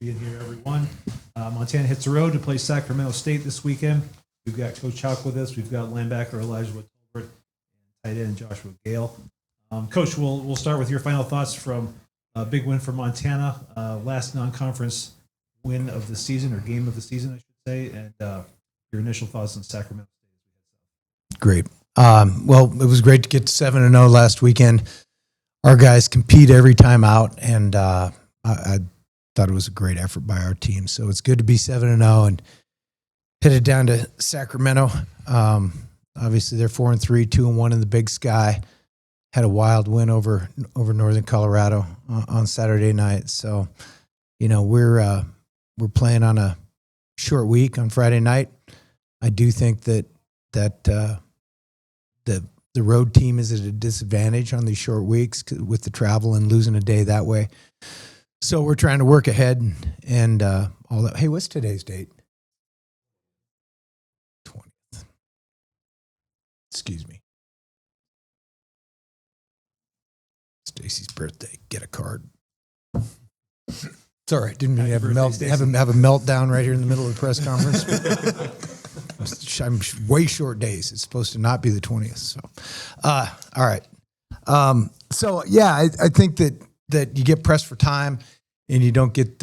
being here, everyone. Montana hits the road to play Sacramento State this weekend. We've got Coach Houck with us. We've got linebacker Elijah Wood-Tolbert and tight end Joshua Gale. Coach, we'll start with your final thoughts from a big win for Montana, last non-conference win of the season, or game of the season, I should say, and your initial thoughts on Sacramento State. Great. Well, it was great to get to 7-0 last weekend. Our guys compete every time out, and I thought it was a great effort by our team. So it's good to be 7-0 and headed down to Sacramento. Obviously, they're 4-3, 2-1 in the Big Sky. Had a wild win over Northern Colorado on Saturday night. So, we're playing on a short week on Friday night. I do think that the road team is at a disadvantage on these short weeks with the travel and losing a day that way. So we're trying to work ahead and all that. Hey, what's today's date? 20th. Excuse me. Stacy's birthday. Get a card. It's all right. Didn't mean to have a meltdown right here in the middle of the press conference. I'm way short days. It's supposed to not be the 20th. So, all right. I think that you get pressed for time and you don't get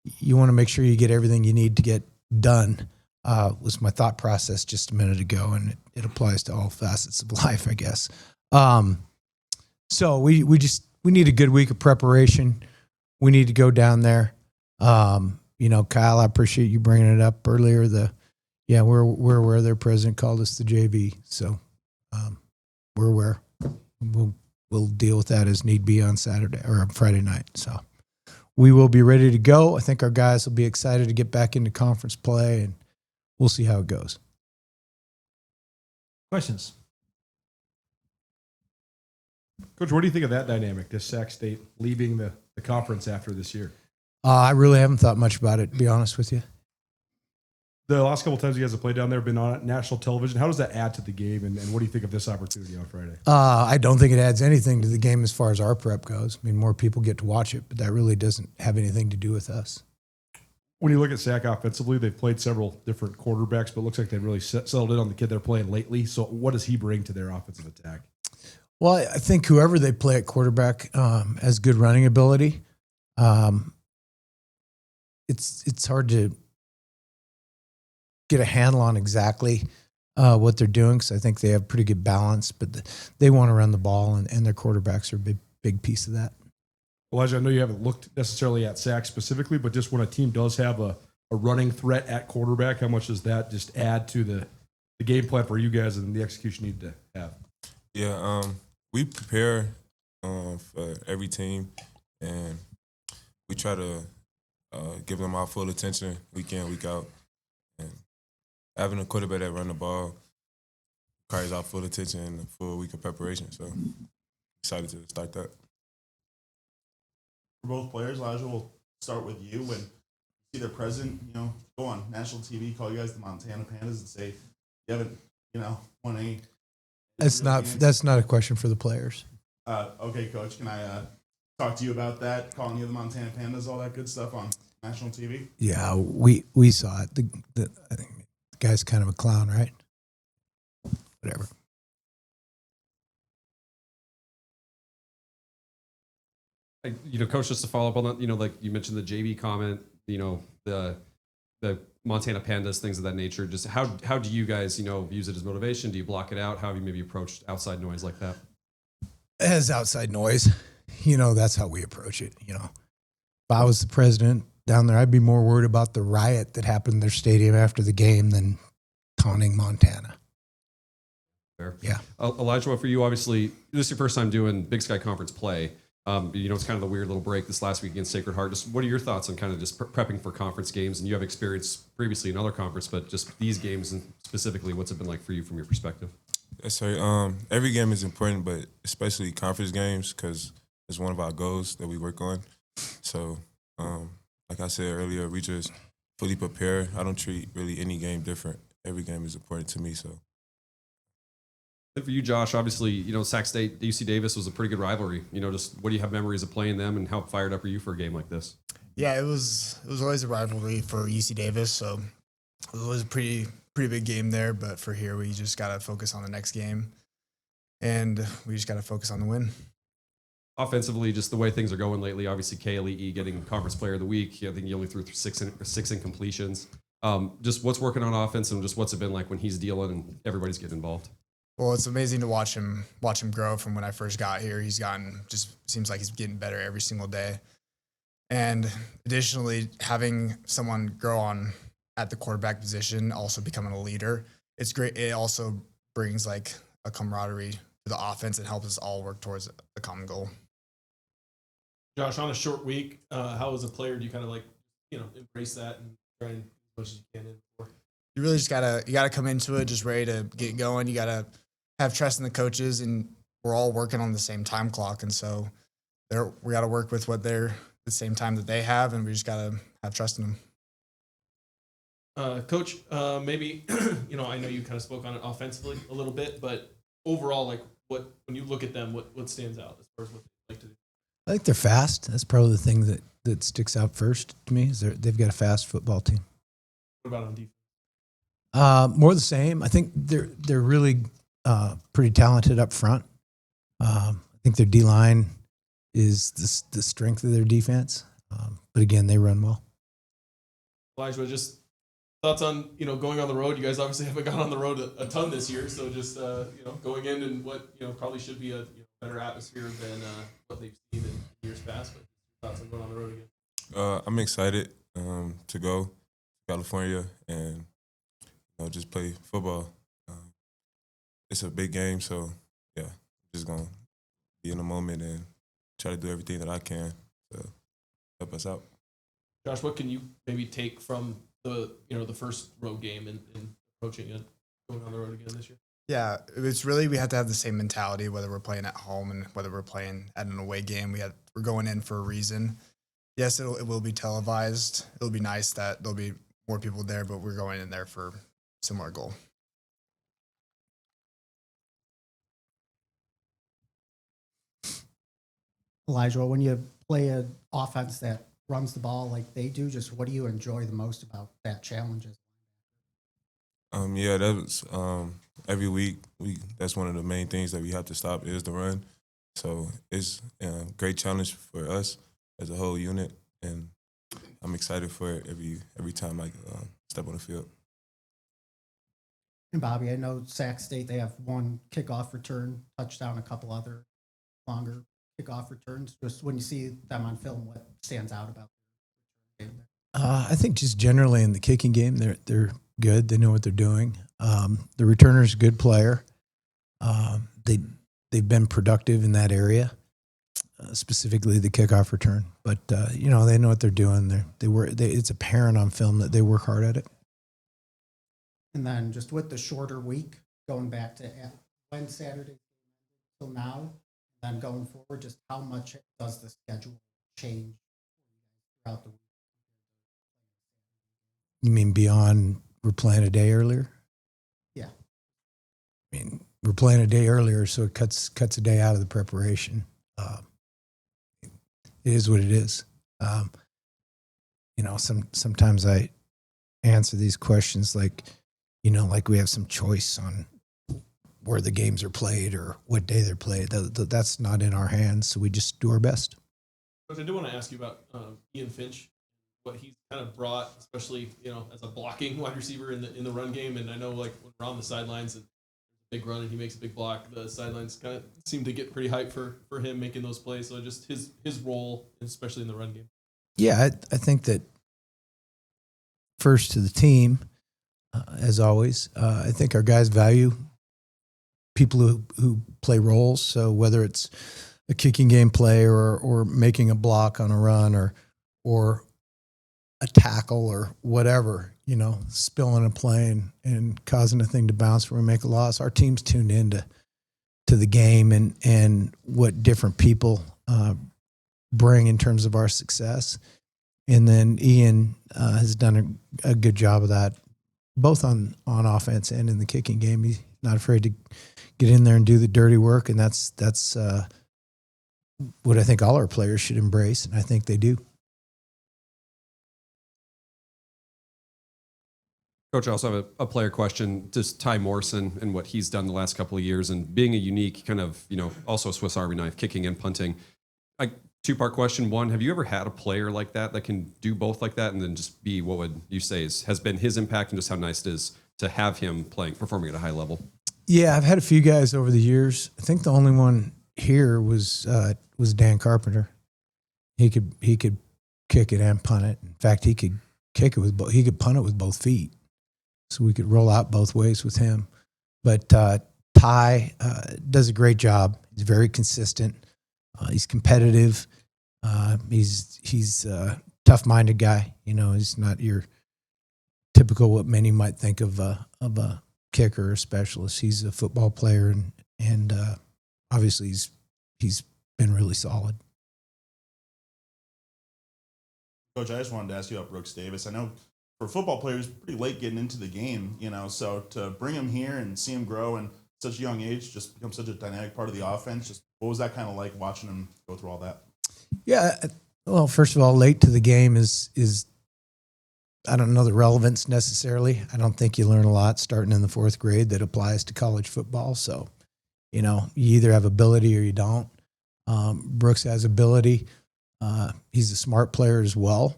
you want to make sure you get everything you need to get done, was my thought process just a minute ago. And it applies to all facets of life, I guess. So we need a good week of preparation. We need to go down there. Kyle, I appreciate you bringing it up earlier. We're aware their president called us the JV. So, we're aware. We'll deal with that as need be on Saturday or Friday night. So we will be ready to go. I think our guys will be excited to get back into conference play, and we'll see how it goes. Questions? Coach, what do you think of that dynamic, this Sac State leaving the conference after this year? I really haven't thought much about it, to be honest with you. The last couple of times you guys have played down there, been on national television. How does that add to the game, and what do you think of this opportunity on Friday? I don't think it adds anything to the game as far as our prep goes. I mean, more people get to watch it, but that really doesn't have anything to do with us. When you look at Sac offensively, they've played several different quarterbacks, but it looks like they've really settled in on the kid they're playing lately. So what does he bring to their offensive attack? Well, I think whoever they play at quarterback has good running ability. It's hard to get a handle on exactly what they're doing, because I think they have pretty good balance, but they want to run the ball, and their quarterbacks are a big piece of that. Elijah, I know you haven't looked necessarily at Sac specifically, but just when a team does have a running threat at quarterback, how much does that just add to the game plan for you guys and the execution you need to have? Yeah, we prepare for every team, and we try to give them our full attention week in, week out. And having a quarterback that run the ball requires our full attention and a full week of preparation. So excited to start that. For both players, Elijah, we'll start with you. When you see their president, go on national TV, call you guys the Montana Pandas, and say you haven't, won any. That's not a question for the players. Okay, Coach, can I talk to you about that? Calling you the Montana Pandas, all that good stuff on national TV. Yeah, we saw it. I think the guy's kind of a clown, right? Whatever. Coach, just to follow up on that, like you mentioned the JV comment, the Montana Pandas, things of that nature. Just how do you guys, use it as motivation? Do you block it out? How have you maybe approached outside noise like that? As outside noise, that's how we approach it. If I was the president down there, I'd be more worried about the riot that happened in their stadium after the game than taunting Montana. Fair. Yeah. Elijah, for you, obviously, this is your first time doing Big Sky Conference play. It's kind of the weird little break this last week against Sacred Heart. Just what are your thoughts on kind of just prepping for conference games? And you have experience previously in other conference, but just these games and specifically, what's it been like for you from your perspective? Yes, sir. Every game is important, but especially conference games, because it's one of our goals that we work on. So, like I said earlier, we just fully prepare. I don't treat really any game different. Every game is important to me, so. And for you, Josh, obviously, Sac State, UC Davis was a pretty good rivalry. Just what do you have memories of playing them, and how fired up are you for a game like this? Yeah, it was always a rivalry for UC Davis, so it was a pretty big game there. But for here, we just gotta focus on the next game, and we just gotta focus on the win. Offensively, just the way things are going lately, obviously KLEE getting Conference Player of the Week. I think he only threw six incompletions. Just what's working on offense and just what's it been like when he's dealing and everybody's getting involved? Well, it's amazing to watch him grow from when I first got here. He's gotten, just seems like he's getting better every single day. And additionally, having someone grow on at the quarterback position, also becoming a leader, it's great. It also brings like a camaraderie to the offense and helps us all work towards a common goal. Josh, on a short week, how as a player do you kind of like, embrace that and try and as much as you can in for? You really just gotta come into it just ready to get going. You gotta have trust in the coaches, and we're all working on the same time clock, and so we gotta work with the same time that they have, and we just gotta have trust in them. Coach, maybe I know you kind of spoke on it offensively a little bit, but overall, like when you look at them, what stands out as far as what they like to do? I think they're fast. That's probably the thing that sticks out first to me is they've got a fast football team. What about on defense? More the same. I think they're really pretty talented up front. I think their D-line is the strength of their defense. But again, they run well. Elijah, just thoughts on going on the road. You guys obviously haven't gone on the road a ton this year, so just going in and what probably should be a better atmosphere than what they've seen in years past. But thoughts on going on the road again? I'm excited to go to California and just play football. It's a big game, so yeah, I'm just gonna be in the moment and try to do everything that I can to help us out. Josh, what can you maybe take from the first road game and approaching it, going on the road again this year? Yeah, it's really, we have to have the same mentality, whether we're playing at home and whether we're playing at an away game. We're going in for a reason. Yes, it will be televised. It'll be nice that there'll be more people there, but we're going in there for a similar goal. Elijah, when you play an offense that runs the ball like they do, just what do you enjoy the most about that challenge? Yeah, that was every week. That's one of the main things that we have to stop is the run. So it's a great challenge for us as a whole unit, and I'm excited for it every time I step on the field. And Bobby, I know Sac State, they have one kickoff return touchdown, a couple other longer kickoff returns. Just when you see them on film, what stands out about them? I think just generally in the kicking game, they're good. They know what they're doing. The returner's a good player. They've been productive in that area, specifically the kickoff return. But they know what they're doing. It's apparent on film that they work hard at it. And then just with the shorter week, going back to when Saturday till now, and then going forward, just how much does the schedule change throughout the week? You mean beyond we're playing a day earlier? Yeah. I mean, we're playing a day earlier, so it cuts a day out of the preparation. It is what it is. Sometimes I answer these questions like we have some choice on where the games are played or what day they're played. That's not in our hands, so we just do our best. Coach, I do want to ask you about Ian Finch, what he's kind of brought, especially as a blocking wide receiver in the run game. And I know like when we're on the sidelines and big run and he makes a big block, the sidelines kind of seem to get pretty hyped for him making those plays. So just his role, especially in the run game. Yeah, I think that first to the team, as always, I think our guys value people who play roles. So whether it's a kicking game play or making a block on a run or a tackle or whatever, spilling a play and causing a thing to bounce when we make a loss, our team's tuned into the game and what different people bring in terms of our success. And then Ian has done a good job of that, both on offense and in the kicking game. He's not afraid to get in there and do the dirty work, and that's what I think all our players should embrace, and I think they do. Coach, I also have a player question. Just Ty Morrison and what he's done the last couple of years, and being a unique kind of, also a Swiss Army knife, kicking and punting. Two-part question. One, have you ever had a player like that can do both like that? And then just B, what would you say has been his impact and just how nice it is to have him performing at a high level? Yeah, I've had a few guys over the years. I think the only one here was Dan Carpenter. He could kick it and punt it. In fact, he could kick it he could punt it with both feet. So we could roll out both ways with him. But Ty does a great job. He's very consistent. He's competitive. He's a tough-minded guy. He's not your typical what many might think of a kicker or specialist. He's a football player, and obviously he's been really solid. Coach, I just wanted to ask you about Brooks Davis. I know for football players, pretty late getting into the game, so to bring him here and see him grow in such a young age, just become such a dynamic part of the offense. Just what was that kind of like watching him go through all that? Yeah, well, first of all, late to the game is I don't know the relevance necessarily. I don't think you learn a lot starting in the fourth grade that applies to college football. So, you either have ability or you don't. Brooks has ability. He's a smart player as well.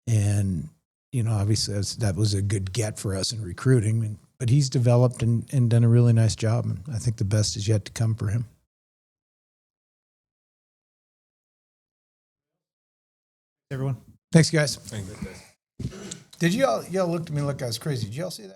And, obviously that was a good get for us in recruiting. But he's developed and done a really nice job. And I think the best is yet to come for him. Everyone. Thanks, guys. Thank you. Did y'all looked at me like I was crazy? Did y'all see that?